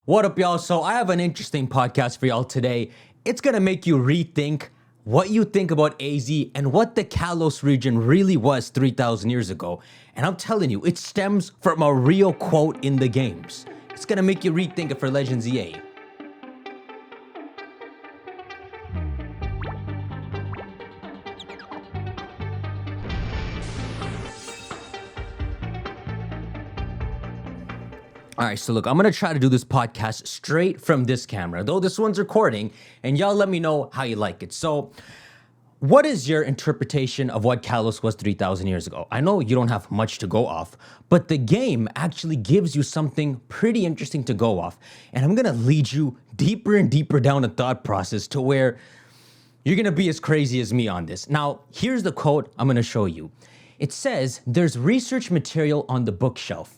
What up, y'all? So I have an interesting podcast for y'all today. It's gonna make you rethink what you think about AZ and what the Kalos region really was 3,000 years ago. And I'm telling you, it stems from a real quote in the games. It's gonna make you rethink it for Legends EA. All right, so look, I'm gonna try to do this podcast straight from this camera, though this one's recording, and y'all let me know how you like it. So, what is your interpretation of what Kalos was 3,000 years ago? I know you don't have much to go off, but the game actually gives you something pretty interesting to go off, and I'm gonna lead you deeper and deeper down the thought process to where you're gonna be as crazy as me on this. Now, here's the quote I'm gonna show you. It says, "There's research material on the bookshelf.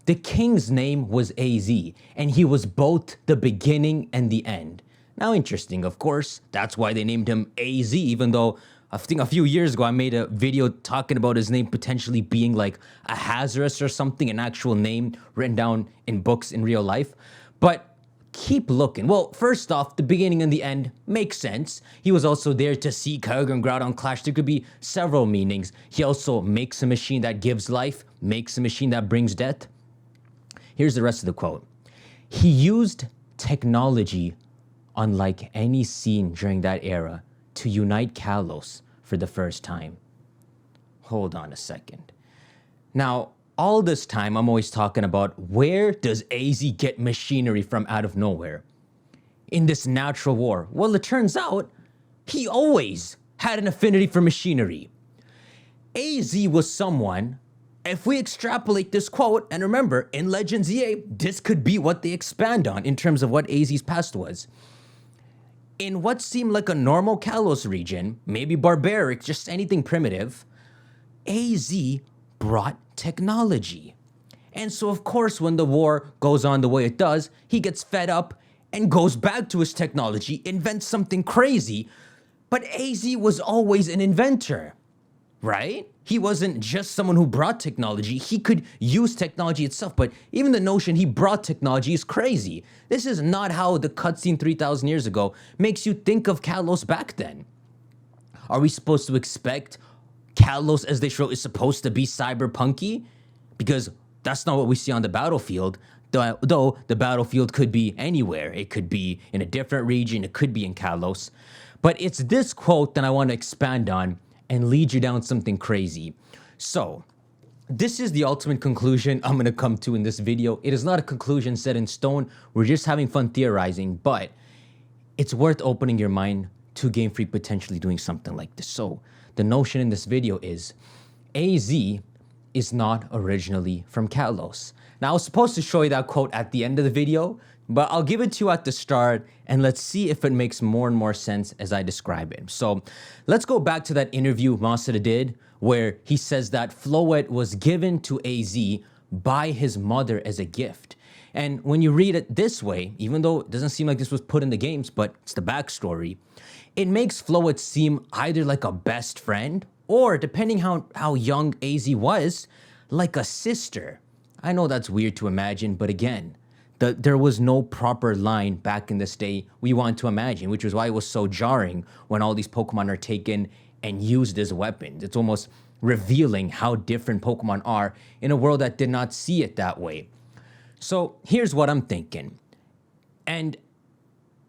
The king's name was AZ, and he was both the beginning and the end." Now, interesting, of course. That's why they named him AZ, even though I think a few years ago I made a video talking about his name potentially being like a Hazarus or something, an actual name written down in books in real life. But keep looking. Well, first off, the beginning and the end makes sense. He was also there to see Kyogre and Groudon clash. There could be several meanings. He also makes a machine that gives life, makes a machine that brings death. Here's the rest of the quote. "He used technology unlike any seen during that era to unite Kalos for the first time." Hold on a second. Now, all this time, I'm always talking about where does AZ get machinery from out of nowhere? In this natural war. Well, it turns out he always had an affinity for machinery. AZ was someone. If we extrapolate this quote, and remember, in Legends EA, this could be what they expand on in terms of what AZ's past was. In what seemed like a normal Kalos region, maybe barbaric, just anything primitive, AZ brought technology. And so, of course, when the war goes on the way it does, he gets fed up and goes back to his technology, invents something crazy. But AZ was always an inventor, right? He wasn't just someone who brought technology. He could use technology itself, but even the notion he brought technology is crazy. This is not how the cutscene 3,000 years ago makes you think of Kalos back then. Are we supposed to expect Kalos, as they show, is supposed to be cyberpunky? Because that's not what we see on the battlefield, though the battlefield could be anywhere. It could be in a different region, it could be in Kalos. But it's this quote that I want to expand on and lead you down something crazy. So, this is the ultimate conclusion I'm gonna come to in this video. It is not a conclusion set in stone. We're just having fun theorizing, but it's worth opening your mind to Game Freak potentially doing something like this. So, the notion in this video is AZ is not originally from Kalos. Now, I was supposed to show you that quote at the end of the video, but I'll give it to you at the start, and let's see if it makes more and more sense as I describe it. So let's go back to that interview Masada did, where he says that Floette was given to AZ by his mother as a gift. And when you read it this way, even though it doesn't seem like this was put in the games, but it's the backstory, it makes Floette seem either like a best friend, or depending how young AZ was, like a sister. I know that's weird to imagine, but again, there was no proper line back in this day we want to imagine, which was why it was so jarring when all these Pokemon are taken and used as weapons. It's almost revealing how different Pokemon are in a world that did not see it that way. So here's what I'm thinking. And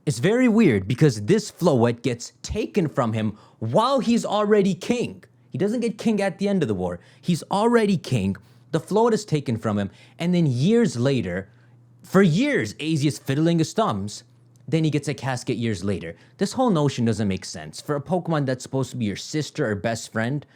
it's very weird because this Floette gets taken from him while he's already king. He doesn't get king at the end of the war. He's already king. The Floette is taken from him. And then years later, for years, AZ is fiddling his thumbs. Then he gets a casket years later. This whole notion doesn't make sense. For a Pokemon that's supposed to be your sister or best friend,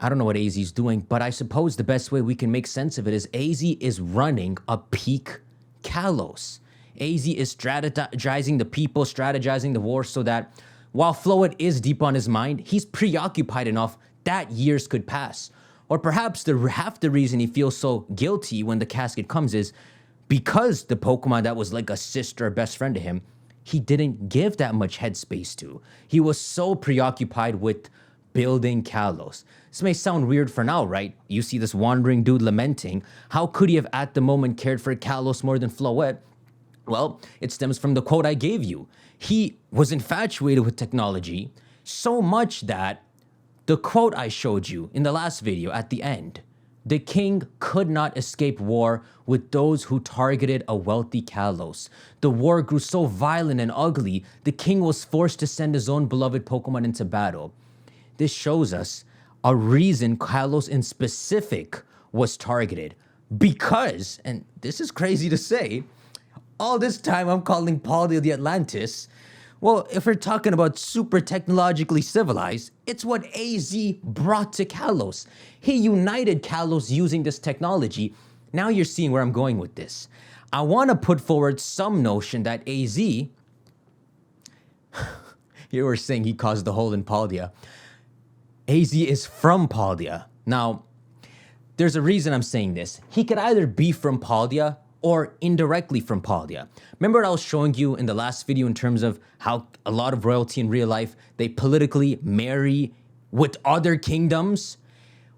I don't know what AZ is doing, but I suppose the best way we can make sense of it is AZ is running a peak Kalos. AZ is strategizing the people, strategizing the war so that while Floette is deep on his mind, he's preoccupied enough that years could pass. Or perhaps half the reason he feels so guilty when the casket comes is because the Pokemon that was like a sister or best friend to him, he didn't give that much headspace to. He was so preoccupied with building Kalos. This may sound weird for now, right? You see this wandering dude lamenting. How could he have at the moment cared for Kalos more than Floette? Well, it stems from the quote I gave you. He was infatuated with technology so much that the quote I showed you in the last video at the end, the king could not escape war with those who targeted a wealthy Kalos. The war grew so violent and ugly, the king was forced to send his own beloved Pokemon into battle. This shows us a reason Kalos in specific was targeted. Because, and this is crazy to say, all this time I'm calling Paldea the Atlantis. Well, if we're talking about super technologically civilized, it's what AZ brought to Kalos. He united Kalos using this technology. Now you're seeing where I'm going with this. I want to put forward some notion that AZ, here we're saying he caused the hole in Paldea. AZ is from Paldea. Now, there's a reason I'm saying this. He could either be from Paldea or indirectly from Paldea. Remember what I was showing you in the last video in terms of how a lot of royalty in real life, they politically marry with other kingdoms?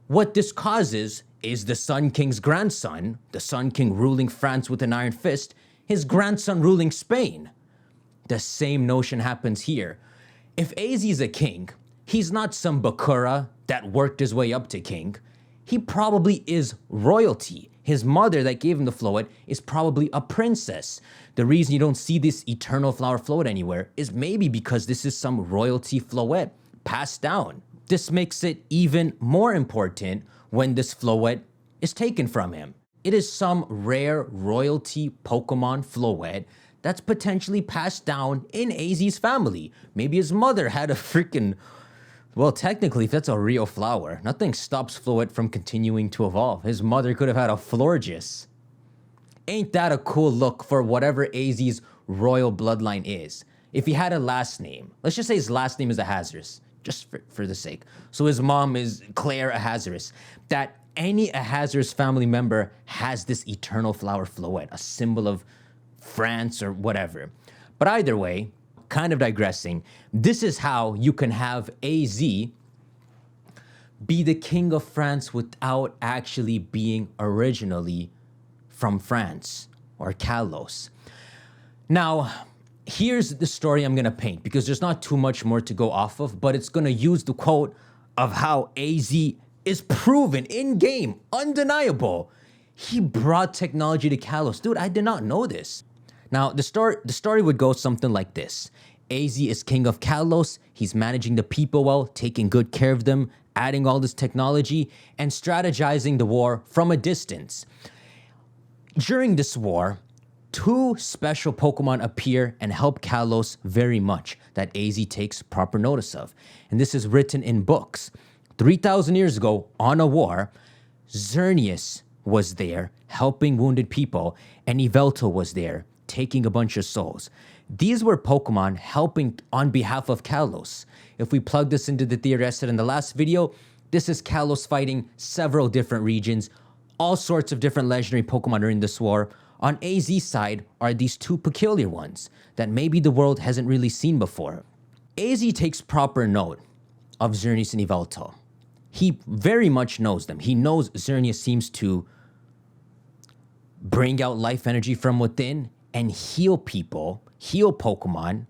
What this causes is the Sun King's grandson, the Sun King ruling France with an iron fist, his grandson ruling Spain. The same notion happens here. If AZ is a king, he's not some Bakura that worked his way up to king. He probably is royalty. His mother that gave him the Floet is probably a princess. The reason you don't see this eternal flower Floet anywhere is maybe because this is some royalty Floet passed down. This makes it even more important when this Floet is taken from him. It is some rare royalty Pokemon Floet that's potentially passed down in AZ's family. Maybe his mother had a freaking... Well, technically, if that's a real flower, nothing stops Floet from continuing to evolve. His mother could have had a Florges. Ain't that a cool look for whatever AZ's royal bloodline is? If he had a last name, let's just say his last name is Ahasuerus, just for the sake. So his mom is Claire Ahasuerus. That any Ahasuerus family member has this eternal flower Floet, a symbol of France or whatever. But either way, kind of digressing, this is how you can have AZ be the king of France without actually being originally from France or Kalos. Now, here's the story I'm going to paint because there's not too much more to go off of, but it's going to use the quote of how AZ is proven in-game, undeniable. He brought technology to Kalos. Dude, I did not know this. Now, the story would go something like this. AZ is king of Kalos. He's managing the people well, taking good care of them, adding all this technology, and strategizing the war from a distance. During this war, two special Pokemon appear and help Kalos very much that AZ takes proper notice of. And this is written in books. 3,000 years ago, on a war, Xerneas was there helping wounded people, and Yveltal was there taking a bunch of souls. These were Pokemon helping on behalf of Kalos. If we plug this into the theory I said in the last video, this is Kalos fighting several different regions. All sorts of different legendary Pokemon are in this war. On AZ's side are these two peculiar ones that maybe the world hasn't really seen before. AZ takes proper note of Xerneas and Yveltal. He very much knows them. He knows Xerneas seems to bring out life energy from within and heal people, heal Pokemon,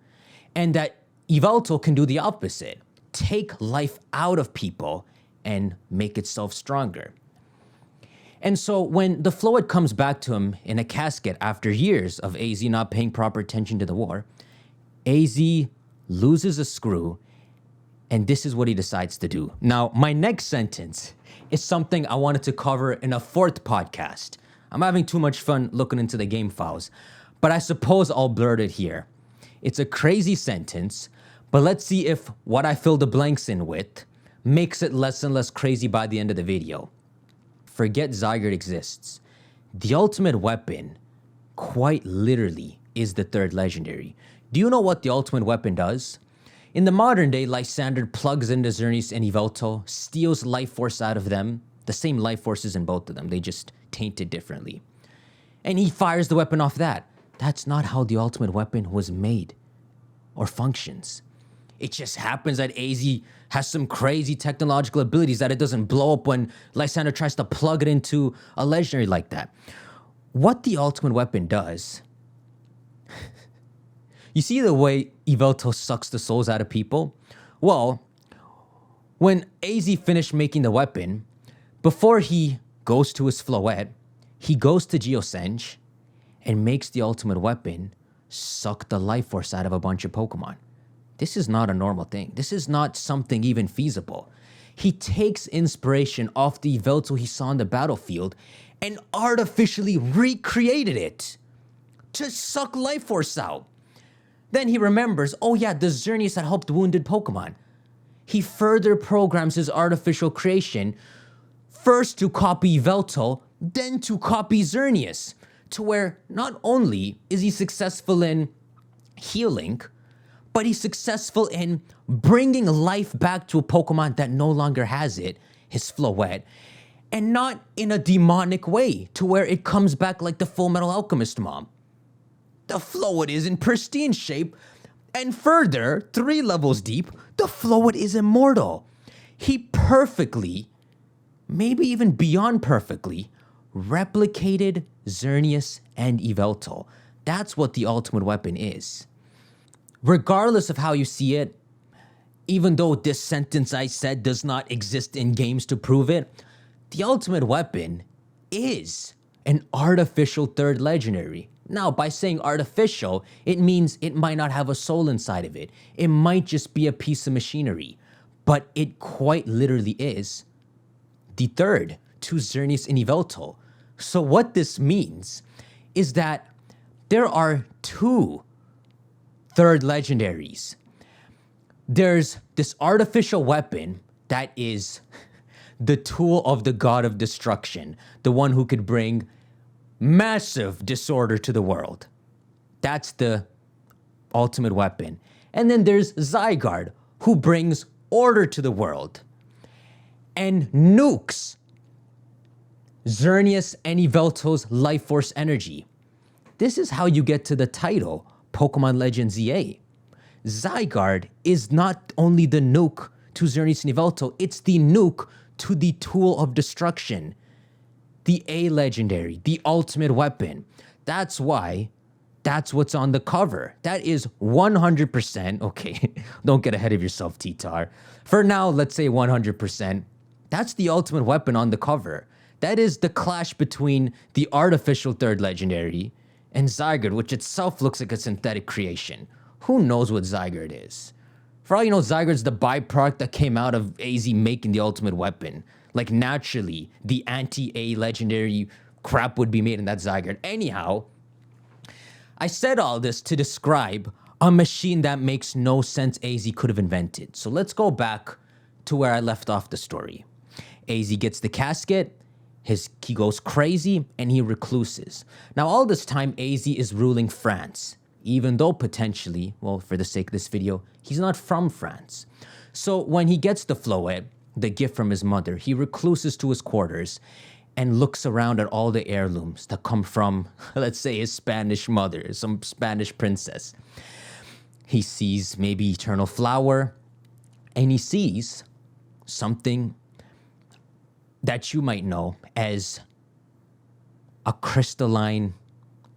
and that Yveltal can do the opposite, take life out of people and make itself stronger. And so when the Floet comes back to him in a casket after years of AZ not paying proper attention to the war, AZ loses a screw, and this is what he decides to do. Now, my next sentence is something I wanted to cover in a fourth podcast. I'm having too much fun looking into the game files, but I suppose I'll blurt it here. It's a crazy sentence, but let's see if what I fill the blanks in with makes it less and less crazy by the end of the video. Forget Zygarde exists. The ultimate weapon, quite literally, is the third legendary. Do you know what the ultimate weapon does? In the modern day, Lysander plugs into Xerneas and Yveltal, steals life force out of them. The same life force is in both of them, they just taint it differently. And he fires the weapon off that. That's not how the ultimate weapon was made or functions. It just happens that AZ has some crazy technological abilities that it doesn't blow up when Lysander tries to plug it into a legendary like that. What the ultimate weapon does You see the way Yveltal sucks the souls out of people? Well, when AZ finished making the weapon, before he goes to his Floette, he goes to Geosenge and makes the ultimate weapon suck the life force out of a bunch of Pokemon. This is not a normal thing. This is not something even feasible. He takes inspiration off the Yveltal he saw on the battlefield and artificially recreated it to suck life force out. Then he remembers, oh yeah, the Xerneas had helped wounded Pokemon. He further programs his artificial creation first to copy Yveltal, then to copy Xerneas, to where not only is he successful in healing, but he's successful in bringing life back to a Pokemon that no longer has it, his Floette, and not in a demonic way, to where it comes back like the Full Metal Alchemist mom. The Floette is in pristine shape, and further, 3 levels deep, the Floette is immortal. He perfectly, maybe even beyond perfectly, replicated Xerneas and Yveltal. That's what the ultimate weapon is. Regardless of how you see it, even though this sentence I said does not exist in games to prove it, the ultimate weapon is an artificial third legendary. Now, by saying artificial, it means it might not have a soul inside of it. It might just be a piece of machinery, but it quite literally is the third to Xerneas and Yveltal. So what this means is that there are 2 third legendaries. There's this artificial weapon that is the tool of the god of destruction, the one who could bring massive disorder to the world. That's the ultimate weapon. And then there's Zygarde, who brings order to the world and nukes Xerneas and Yveltal's life force energy. This is how you get to the title, Pokemon Legends ZA. Zygarde is not only the nuke to Xerneas and Yveltal, it's the nuke to the tool of destruction, the A legendary, the ultimate weapon. That's why that's what's on the cover. That is 100%, okay, don't get ahead of yourself, Ttar. For now, let's say 100%. That's the ultimate weapon on the cover. That is the clash between the artificial third legendary and Zygarde, which itself looks like a synthetic creation. Who knows what Zygarde is? For all you know, Zygarde's the byproduct that came out of AZ making the ultimate weapon. Like naturally, the anti-A legendary crap would be made in that Zygarde. Anyhow, I said all this to describe a machine that makes no sense AZ could have invented. So let's go back to where I left off the story. AZ gets the casket, he goes crazy, and he recluses. Now all this time, AZ is ruling France, even though potentially, well, for the sake of this video, he's not from France. So when he gets the Floette, the gift from his mother, he recluses to his quarters and looks around at all the heirlooms that come from, let's say, his Spanish mother, some Spanish princess. He sees maybe Eternal Flower, and he sees something that you might know as a crystalline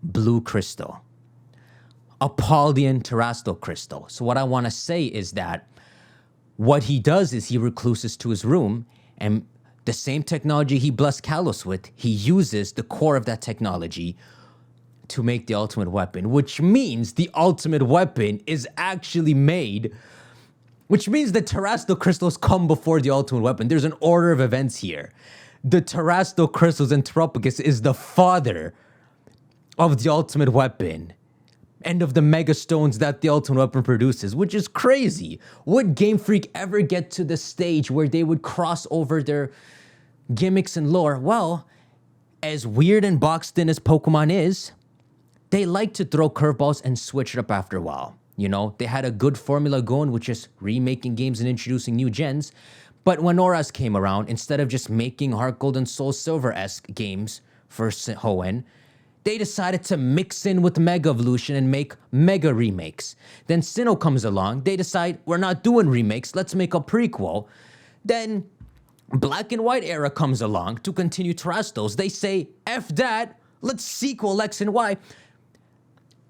blue crystal, a Paldean terrestrial crystal. So what I want to say is that what he does is he recluses to his room, and the same technology he blessed Kalos with, he uses the core of that technology to make the ultimate weapon, which means the ultimate weapon is actually made, which means the terrestrial crystals come before the ultimate weapon. There's an order of events here. The terrestrial crystals in Terapagos is the father of the ultimate weapon and of the mega stones that the ultimate weapon produces, which is crazy. Would Game Freak ever get to the stage where they would cross over their gimmicks and lore? Well, as weird and boxed in as Pokemon is, they like to throw curveballs and switch it up after a while. You know, they had a good formula going, which is remaking games and introducing new gens. But when Auras came around, instead of just making Heart Gold and Soul Silver-esque games for Hoenn, they decided to mix in with Mega Evolution and make mega remakes. Then Sinnoh comes along, they decide, we're not doing remakes, let's make a prequel. Then Black and White era comes along to continue Terrastos. They say, F that, let's sequel X and Y.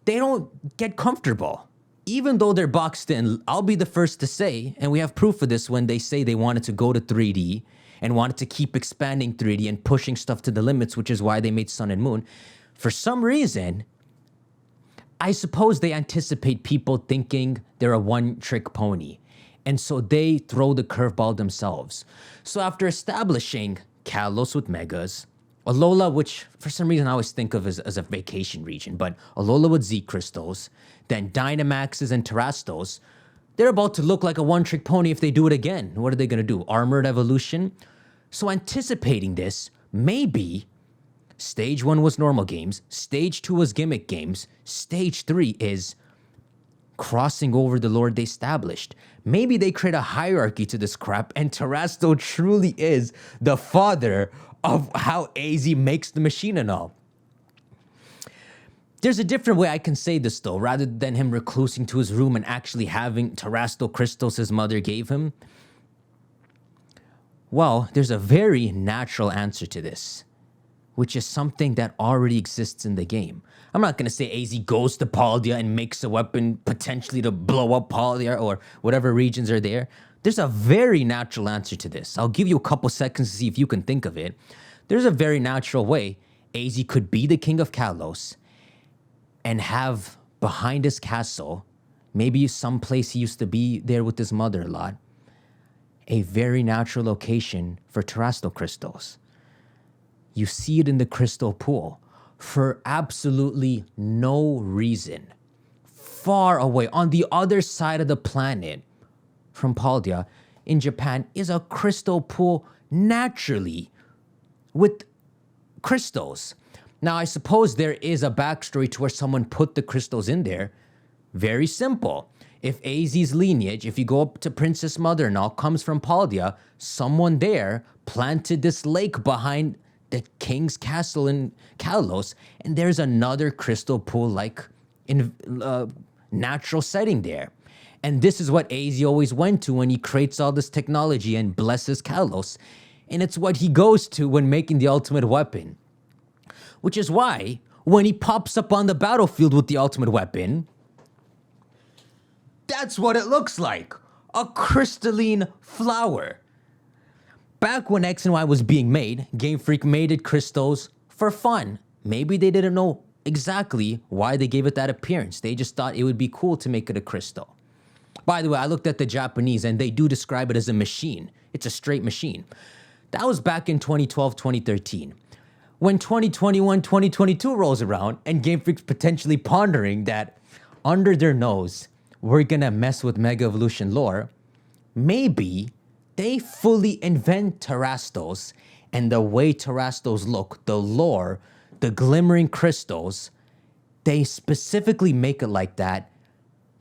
They don't get comfortable. even though they're boxed in, I'll be the first to say, and we have proof of this when they say they wanted to go to 3D and wanted to keep expanding 3D and pushing stuff to the limits, which is why they made Sun and Moon. For some reason, I suppose they anticipate people thinking they're a one-trick pony. And so they throw the curveball themselves. So after establishing Kalos with Megas, Alola, which for some reason I always think of as a vacation region, but Alola with Z crystals, then Dynamaxes and Terrastos, they're about to look like a one-trick pony if they do it again. What are they going to do? Armored evolution? So anticipating this, maybe Stage 1 was normal games, Stage 2 was gimmick games, Stage 3 is crossing over the lore they established. Maybe they create a hierarchy to this crap, and Terrasto truly is the father of how AZ makes the machine and all. There's a different way I can say this though, rather than him reclusing to his room and actually having Terrasto crystals his mother gave him. Well, there's a very natural answer to this, which is something that already exists in the game. I'm not going to say AZ goes to Paldea and makes a weapon potentially to blow up Paldea or whatever regions are there. There's a very natural answer to this. I'll give you a couple seconds to see if you can think of it. There's a very natural way AZ could be the king of Kalos and have behind his castle, maybe someplace he used to be there with his mother a lot, a very natural location for Terrasto crystals. You see it in the crystal pool for absolutely no reason. Far away, on the other side of the planet from Paldea, in Japan, is a crystal pool naturally with crystals. Now, I suppose there is a backstory to where someone put the crystals in there. Very simple. If AZ's lineage, if you go up to Princess Mother and all, comes from Paldea, someone there planted this lake behind the king's castle in Kalos, and there's another crystal pool like in natural setting there. And this is what AZ always went to when he creates all this technology and blesses Kalos. And it's what he goes to when making the ultimate weapon. Which is why, when he pops up on the battlefield with the ultimate weapon, that's what it looks like. A crystalline flower. Back when X and Y was being made, Game Freak made it crystals for fun. Maybe they didn't know exactly why they gave it that appearance. They just thought it would be cool to make it a crystal. By the way, I looked at the Japanese and they do describe it as a machine. It's a straight machine. That was back in 2012, 2013. When 2021, 2022 rolls around and Game Freak's potentially pondering that under their nose, we're gonna mess with Mega Evolution lore, maybe they fully invent Terrastos, and the way Terrastos look, the lore, the glimmering crystals, they specifically make it like that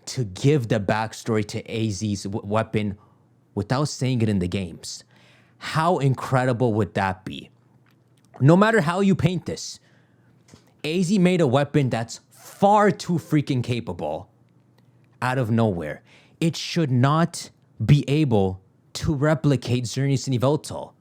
to give the backstory to AZ's weapon without saying it in the games. How incredible would that be? No matter how you paint this, AZ made a weapon that's far too freaking capable out of nowhere. It should not be able to replicate Xerneas and Yveltal.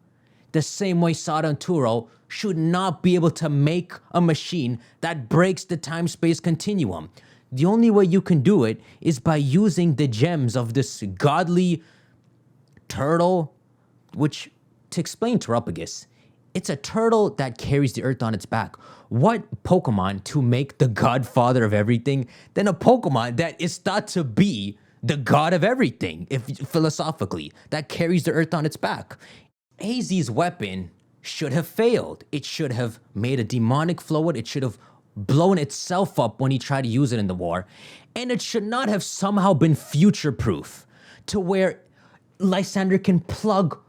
The same way Sada and Turo should not be able to make a machine that breaks the time-space continuum. The only way you can do it is by using the gems of this godly turtle, which, to explain Terapagos, it's a turtle that carries the earth on its back. What Pokemon to make the godfather of everything than a Pokemon that is thought to be the god of everything, if philosophically, that carries the earth on its back? AZ's weapon should have failed. It should have made a demonic flow. It should have blown itself up when he tried to use it in the war. And it should not have somehow been future-proof to where Lysander can plug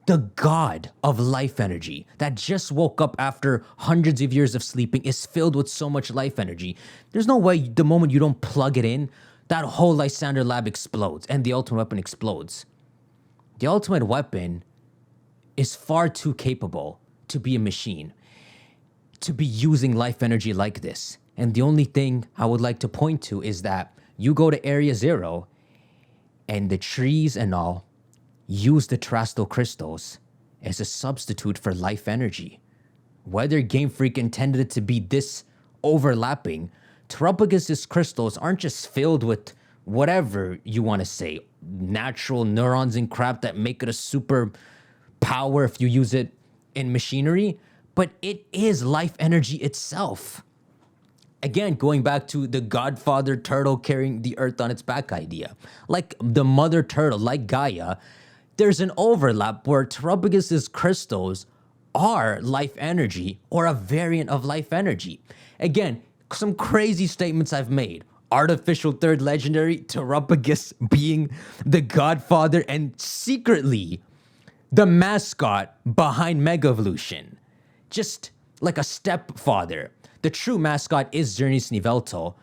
the god of life energy that just woke up after hundreds of years of sleeping, is filled with so much life energy. There's no way the moment you don't plug it in, that whole Lysander lab explodes and the ultimate weapon explodes. The ultimate weapon is far too capable to be a machine, to be using life energy like this. And the only thing I would like to point to is that you go to Area Zero and the trees and all use the Terrasto crystals as a substitute for life energy. Whether Game Freak intended it to be this overlapping, Terapagos' crystals aren't just filled with whatever you want to say, natural neurons and crap that make it a super power if you use it in machinery, but it is life energy itself. Again, going back to the godfather turtle carrying the earth on its back idea. Like the mother turtle, like Gaia, there's an overlap where Terapagos' crystals are life energy or a variant of life energy. Again, some crazy statements I've made. Artificial third legendary, Terapagos being the godfather and secretly the mascot behind Mega Evolution. Just like a stepfather. The true mascot is Journey's Snivelto.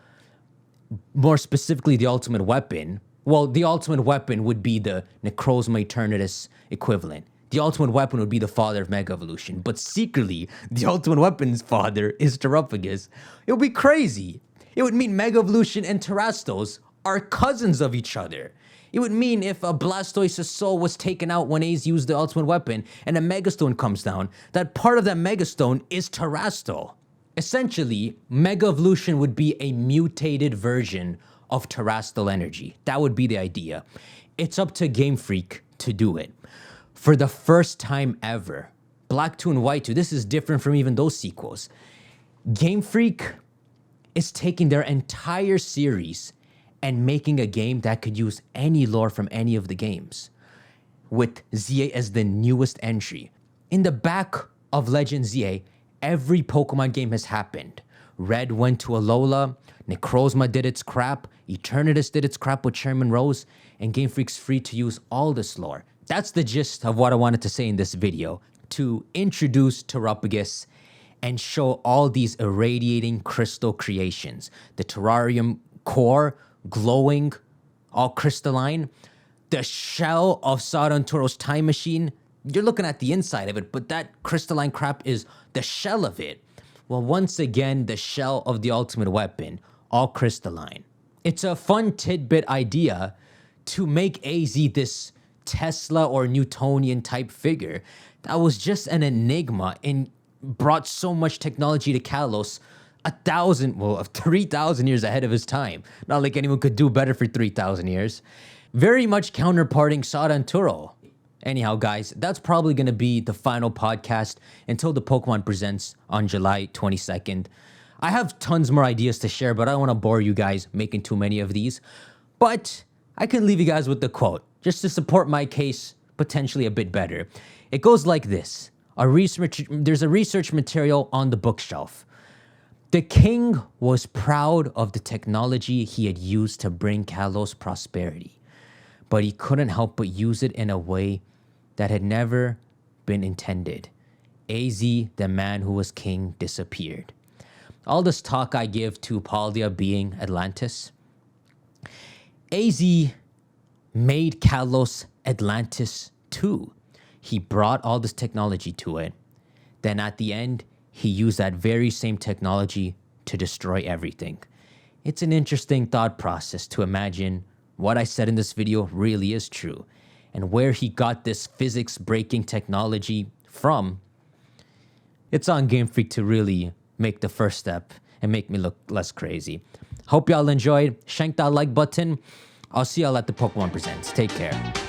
More specifically, the ultimate weapon. Well, the ultimate weapon would be the Necrozma Eternatus equivalent. The ultimate weapon would be the father of Mega Evolution. But secretly, the ultimate weapon's father is Terapagos. It would be crazy. It would mean Mega Evolution and Terastos are cousins of each other. It would mean if a Blastoise's soul was taken out when A's used the ultimate weapon and a Megastone comes down, that part of that Megastone is Terrasto. Essentially, Mega Evolution would be a mutated version of Terastal energy. That would be the idea. It's up to Game Freak to do it. For the first time ever, Black 2 and White 2, this is different from even those sequels. Game Freak is taking their entire series and making a game that could use any lore from any of the games, with ZA as the newest entry. In the back of Legend ZA, every Pokemon game has happened. Red went to Alola, Necrozma did its crap, Eternatus did its crap with Chairman Rose, and Game Freak's free to use all this lore. That's the gist of what I wanted to say in this video, to introduce Terapagos and show all these irradiating crystal creations. The terrarium core, glowing, all crystalline. The shell of Saranturo's time machine, you're looking at the inside of it, but that crystalline crap is the shell of it. Well, once again, the shell of the ultimate weapon, all crystalline. It's a fun tidbit idea to make AZ this Tesla or Newtonian type figure that was just an enigma and brought so much technology to Kalos 3,000 years ahead of his time. Not like anyone could do better for 3,000 years. Very much counterparting Saranturo. Anyhow, guys, that's probably going to be the final podcast until the Pokemon Presents on July 22nd. I have tons more ideas to share, but I don't want to bore you guys making too many of these. But I can leave you guys with the quote, just to support my case potentially a bit better. It goes like this. There's a research material on the bookshelf. The king was proud of the technology he had used to bring Kalos prosperity, but he couldn't help but use it in a way that had never been intended. AZ, the man who was king, disappeared. All this talk I give to Paldea being Atlantis. AZ made Kalos Atlantis too. He brought all this technology to it. Then at the end, he used that very same technology to destroy everything. It's an interesting thought process to imagine what I said in this video really is true, and where he got this physics-breaking technology from. It's on Game Freak to really make the first step and make me look less crazy. Hope y'all enjoyed. Shank that like button. I'll see y'all at the Pokemon Presents. Take care.